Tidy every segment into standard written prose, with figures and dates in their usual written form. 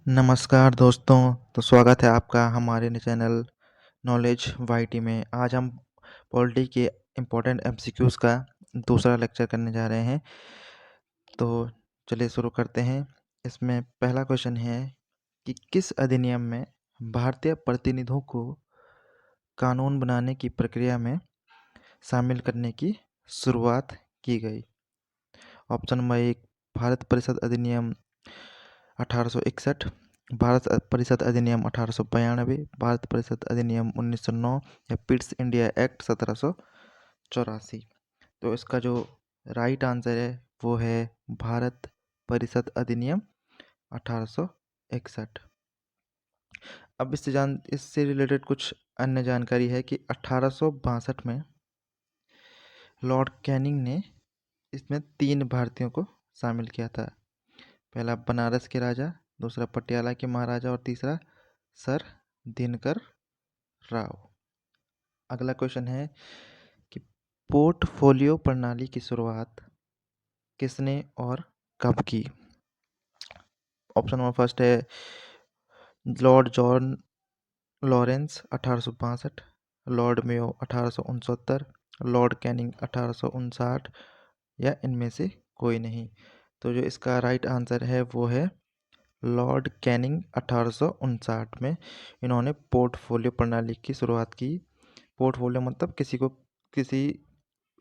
नमस्कार दोस्तों, तो स्वागत है आपका हमारे चैनल नॉलेज वाईटी में। आज हम पॉलिटी के इम्पोर्टेंट एमसीक्यूज़ का दूसरा लेक्चर करने जा रहे हैं। तो चलिए शुरू करते हैं। इसमें पहला क्वेश्चन है कि किस अधिनियम में भारतीय प्रतिनिधियों को कानून बनाने की प्रक्रिया में शामिल करने की शुरुआत की गई? ऑप्शन नंबर 1 भारत परिषद अधिनियम 1861, भारत परिषद अधिनियम 1892, भारत परिषद अधिनियम 1909 या पिट्स इंडिया एक्ट 1784। तो इसका जो राइट आंसर है वो है भारत परिषद अधिनियम 1861। अब इससे रिलेटेड कुछ अन्य जानकारी है कि 1862 में लॉर्ड कैनिंग ने इसमें 3 भारतीयों को शामिल किया था। पहला बनारस के राजा, दूसरा पटियाला के महाराजा और तीसरा सर दिनकर राव। अगला क्वेश्चन है कि पोर्टफोलियो प्रणाली की शुरुआत किसने और कब की? ऑप्शन नंबर फर्स्ट है Lord John Lawrence 1862, Lord Mayo 1869, Lord Canning 1859 या इनमें से कोई नहीं। तो जो इसका राइट आंसर है वो है लॉर्ड कैनिंग 1859 में इन्होंने पोर्टफोलियो प्रणाली की शुरुआत की। पोर्टफोलियो मतलब किसी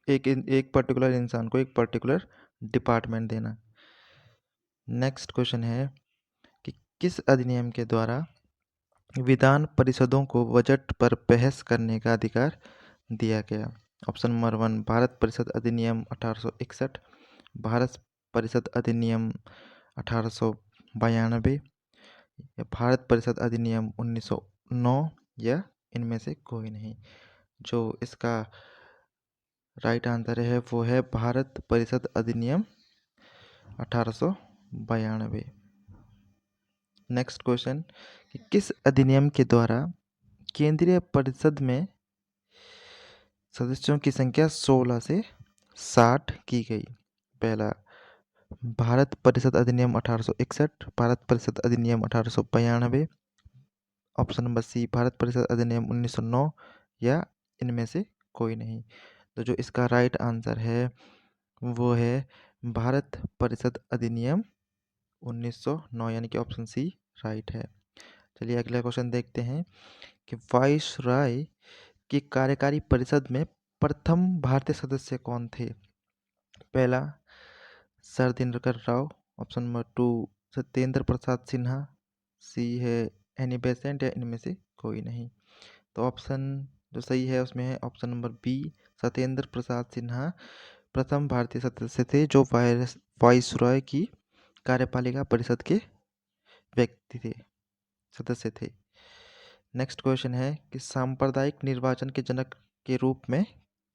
एक पर्टिकुलर इंसान को एक पर्टिकुलर डिपार्टमेंट देना। नेक्स्ट क्वेश्चन है कि किस अधिनियम के द्वारा विधान परिषदों को बजट पर बहस करने का अधिकार दिया गया? ऑप्शन नंबर 1 भारत परिषद अधिनियम 1861, भारत परिषद अधिनियम 1892 या भारत परिषद अधिनियम 1909 या इनमें से कोई नहीं। जो इसका राइट आंसर है वो है भारत परिषद अधिनियम 1892। नेक्स्ट क्वेश्चन कि किस अधिनियम के द्वारा केंद्रीय परिषद में सदस्यों की संख्या 16 से 60 की गई? पहला भारत परिषद अधिनियम 1861, भारत परिषद अधिनियम 1892, ऑप्शन नंबर सी भारत परिषद अधिनियम 1909 या इनमें से कोई नहीं। तो जो इसका राइट आंसर है वो है भारत परिषद अधिनियम 1909 यानी कि ऑप्शन सी राइट है। चलिए अगला क्वेश्चन देखते हैं कि वाइसरॉय की कार्यकारी परिषद में प्रथम भारतीय सदस्य कौन थे? पहला sir Dinkar Rao, option number 2 Satyendra Prasad Sinha, C है एनी बेसेंट या इनमें से कोई नहीं। तो ऑप्शन जो सही है उसमें है option number B Satyendra Prasad Sinha प्रथम भारतीय सदस्य थे जो वाइसरॉय की कार्यपालिका परिषद के व्यक्ति थे सदस्य थे। नेक्स्ट क्वेश्चन है कि सांप्रदायिक निर्वाचन के जनक के रूप में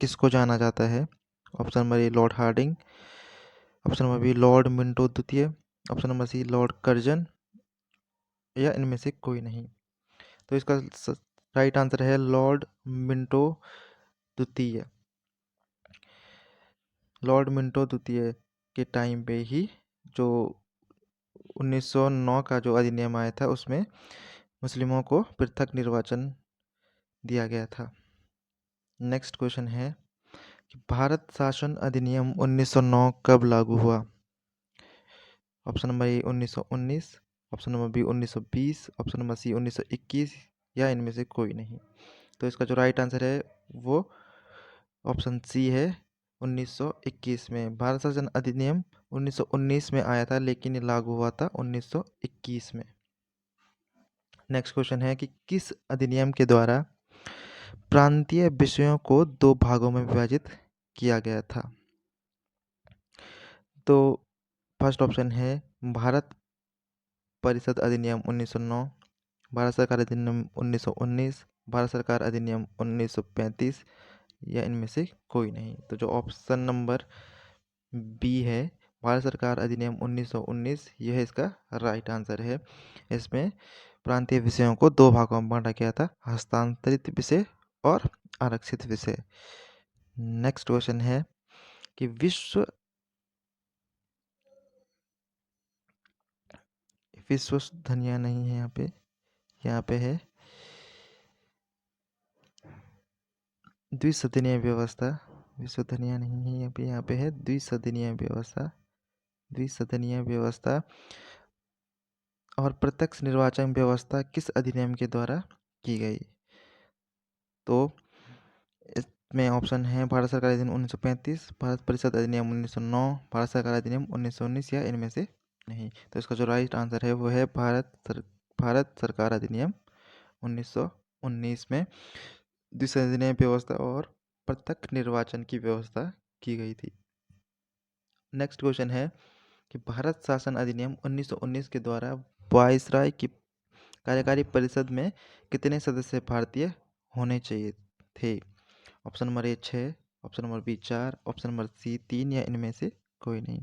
किसको जाना जाता है? Option number A Lord Hardinge, option number B Lord Minto द्वितीय, option number C Lord Curzon या इनमें से कोई नहीं। तो इसका राइट आंसर है लॉर्ड मिंटो द्वितीय। लॉर्ड मिंटो द्वितीय के टाइम पे ही जो 1909 का जो अधिनियम आया था उसमें मुस्लिमों को पृथक निर्वाचन दिया गया था। नेक्स्ट क्वेश्चन है कि भारत शासन अधिनियम 1909 कब लागू हुआ? Option number A 1919, option number B 1920, option number C 1921 या इनमें से कोई नहीं। तो इसका जो राइट आंसर है वो ऑप्शन सी है 1921 में। भारत शासन अधिनियम 1919 में आया था लेकिन ये लागू हुआ था 1921 में। नेक्स्ट क्वेश्चन है कि किस अधिनियम के द्वारा प्रांतीय विषयों को 2 भागों में विभाजित किया गया था? तो फर्स्ट ऑप्शन है भारत परिषद अधिनियम 1909, भारत सरकार अधिनियम 1919, भारत सरकार अधिनियम 1935 या इनमें से कोई नहीं। तो जो ऑप्शन नंबर बी है भारत सरकार अधिनियम 1919 यह इसका राइट आंसर है। इसमें प्रांतीय विषयों को 2 भागों में बांटा गया था, हस्तांतरित विषय और आरक्षित विषय। नेक्स्ट क्वेश्चन है कि विश्वसनीय नहीं है यहाँ पे है द्विसदनीय व्यवस्था। विश्वसनीय नहीं है यहाँ पे है द्विसदनीय व्यवस्था और प्रत्यक्ष निर्वाचन व्यवस्था किस अधिनियम के द्वारा की गई? तो इसमें ऑप्शन है भारत सरकार अधिनियम 1935, भारत परिषद अधिनियम 1909, भारत सरकार अधिनियम 1919 या इनमें से नहीं। तो इसका जो राइट आंसर है वो है भारत सरकार अधिनियम 1919 में द्विसदनीय व्यवस्था और प्रत्यक्ष निर्वाचन की व्यवस्था की गई थी। नेक्स्ट क्वेश्चन है कि भारत शासन अधिनियम 1919 के द्वारा वायसराय की कार्यकारी परिषद में कितने सदस्य भारतीय होने चाहिए थे? Option number A 6, option number B 4, option number C 3 या इनमें से कोई नहीं।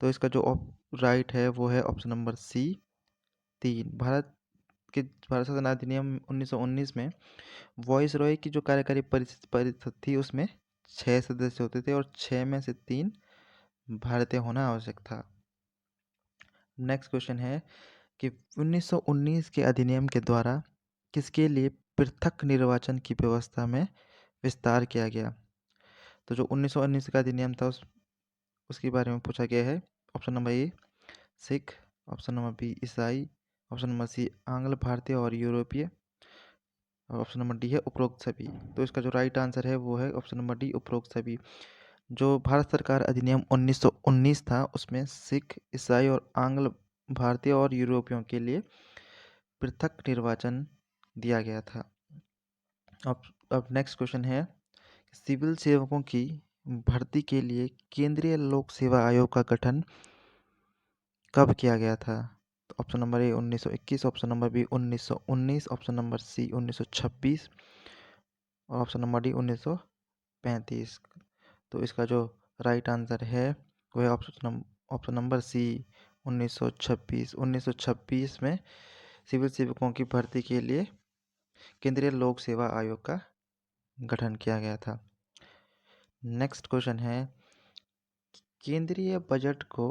तो इसका जो राइट है वो है ऑप्शन नंबर सी 3। भारत शासन अधिनियम 1919 में वॉइसरॉय की जो कार्यकारी परिषद थी उसमें 6 सदस्य होते थे और 6 में से 3 भारतीय होना आवश्यक था। नेक्स्ट क्वेश्चन है कि 1919 के अधिनियम के द्वारा किसके लिए पृथक निर्वाचन की व्यवस्था में विस्तार किया गया? तो जो 1919 का अधिनियम था उसके बारे में पूछा गया है। ऑप्शन नंबर ए सिख, ऑप्शन नंबर बी ईसाई, ऑप्शन नंबर सी आंग्ल भारतीय और यूरोपीय, और ऑप्शन नंबर डी है उपरोक्त सभी। तो इसका जो राइट आंसर है वो है ऑप्शन नंबर डी उपरोक्त सभी। जो भारत सरकार अधिनियम 1919 था उसमें सिख, ईसाई और आंग्ल भारतीय और यूरोपियों के लिए पृथक निर्वाचन दिया गया था। अब नेक्स्ट क्वेश्चन है सिविल सेवकों की भर्ती के लिए केंद्रीय लोक सेवा आयोग का गठन कब किया गया था? तो option number A 1921, option number B 1919, option number C 1926 और ऑप्शन नंबर डी 1935। तो इसका जो राइट आंसर है वो है ऑप्शन नंबर सी 1926। 1926 में सिविल सेवकों की भर्ती के लिए केंद्रीय लोक सेवा आयोग का गठन किया गया था। नेक्स्ट क्वेश्चन है केंद्रीय बजट को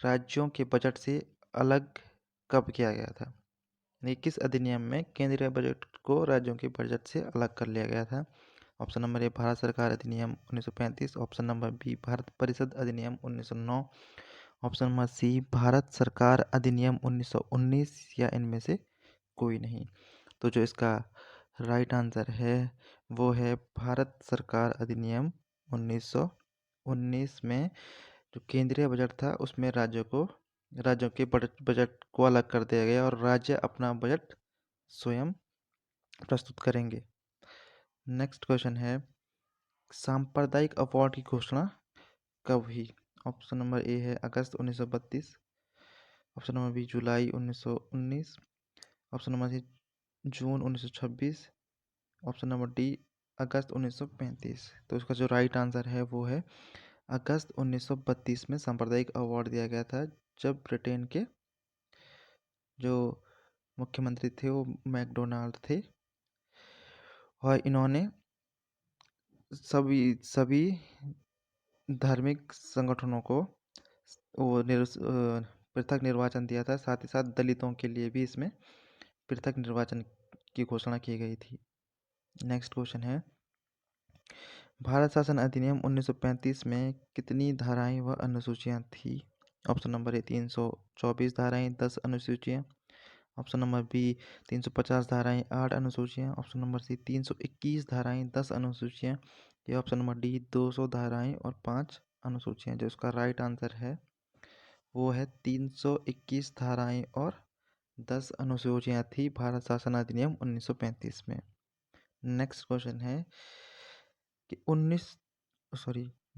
राज्यों के बजट से अलग कब किया गया था? ये किस अधिनियम में केंद्रीय बजट को राज्यों के बजट से अलग कर लिया गया था? ऑप्शन नंबर ए भारत सरकार अधिनियम 1935, ऑप्शन नंबर बी भारत परिषद अधिनियम 1909, ऑप्शन नंबर सी भारत सरकार अधिनियम 1919 या इनमें से कोई नहीं। तो जो इसका राइट आंसर है वो है भारत सरकार अधिनियम 1919 में जो केंद्रीय बजट था उसमें राज्यों के बजट को अलग कर दिया गया और राज्य अपना बजट स्वयं प्रस्तुत करेंगे। नेक्स्ट क्वेश्चन है सांप्रदायिक अवार्ड की घोषणा कब हुई? ऑप्शन नंबर ए है अगस्त 1932, ऑप्शन नंबर बी जुलाई 1919, ऑप्शन नंबर सी जून 1926, ऑप्शन नंबर डी अगस्त 1935। तो इसका जो राइट आंसर है वो है अगस्त 1932 में सांप्रदायिक अवार्ड दिया गया था जब ब्रिटेन के जो मुख्यमंत्री थे वो मैकडोनाल्ड थे और इन्होंने सभी धार्मिक संगठनों को वो पृथक निर्वाचन दिया था। साथ ही साथ दलितों के लिए भी इसमें पृथक निर्वाचन की घोषणा की गई थी। नेक्स्ट क्वेश्चन है भारत शासन अधिनियम 1935 में कितनी धाराएं व अनुसूचियां थी? ऑप्शन नंबर ए 324 धाराएं 10 अनुसूचियां, ऑप्शन नंबर बी 350 धाराएं 8 अनुसूचियां, ऑप्शन नंबर सी 321 धाराएं 10 अनुसूचियां या ऑप्शन नंबर डी 200 धाराएं और 5 अनुसूचियां। जो इसका राइट आंसर है वो है 321 धाराएं और 10 अनुसूचियां थी भारत शासन अधिनियम 1935 में। नेक्स्ट क्वेश्चन है कि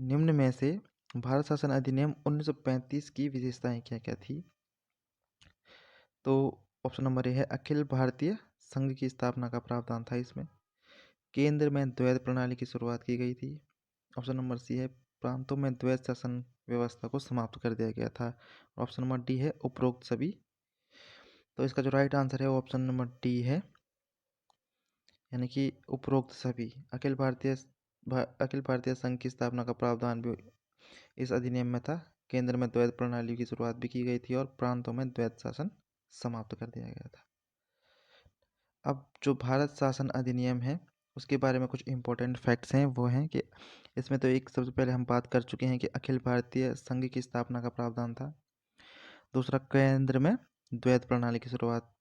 निम्न में से भारत शासन अधिनियम 1935 की विशेषताएं क्या क्या थी? तो ऑप्शन नंबर ए है अखिल भारतीय संघ की स्थापना का प्रावधान था इसमें। केंद्र में द्वैध प्रणाली की शुरुआत की गई थी। ऑप्शन नंबर सी है प्रांतों में द्वैध शासन व्यवस्था को समाप्त कर दिया गया था। ऑप्शन नंबर डी है उपरोक्त सभी। तो इसका जो राइट आंसर है वो ऑप्शन नंबर डी है, यानी कि उपरोक्त सभी। अखिल भारतीय संघ की स्थापना का प्रावधान भी इस अधिनियम में था। केंद्र में द्वैध प्रणाली की शुरुआत भी की गई थी और प्रांतों में द्वैध शासन समाप्त कर दिया गया था। अब जो भारत शासन अधिनियम है उसके बारे में कुछ इम्पोर्टेंट फैक्ट्स हैं, वो हैं कि इसमें तो एक सबसे पहले हम बात कर चुके हैं कि अखिल भारतीय संघ की स्थापना का प्रावधान था। दूसरा, केंद्र में द्वैध प्रणाली की शुरुआत।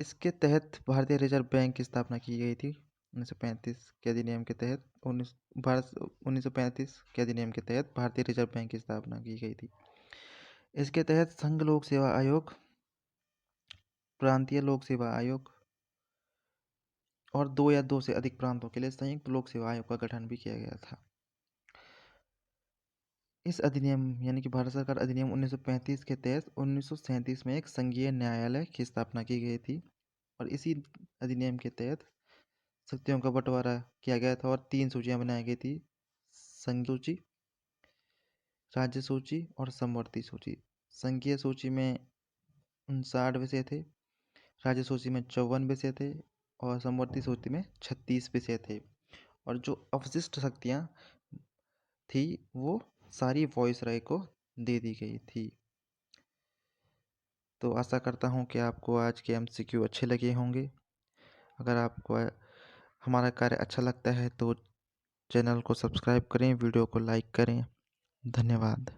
इसके तहत भारतीय रिजर्व बैंक की स्थापना की गई थी 1935 के अधिनियम के तहत। 1935 के अधिनियम के तहत भारतीय रिजर्व बैंक की स्थापना की गई थी। इसके तहत संघ लोक सेवा आयोग, प्रांतीय लोक सेवा आयोग और 2 या 2 से अधिक प्रांतों के लिए संयुक्त लोक सेवा आयोग का गठन भी किया गया था। इस अधिनियम यानी कि भारत सरकार अधिनियम 1935 के तहत 1937 में एक संघीय न्यायालय की स्थापना की गई थी और इसी अधिनियम के तहत शक्तियों का बंटवारा किया गया था और 3 सूचियां बनाई गई थी: संघ सूची, राज्य सूची और समवर्ती सूची। संघीय सूची में 59 विषय थे, राज्य सूची में 54 विषय थे और समवर्ती सूची में 36 विषय थे। और जो अवशिष्ट शक्तियाँ थी वो सारी वॉइसरॉय को दे दी गई थी। तो आशा करता हूँ कि आपको आज के MCQ अच्छे लगे होंगे। अगर आपको हमारा कार्य अच्छा लगता है तो चैनल को सब्सक्राइब करें, वीडियो को लाइक करें। धन्यवाद।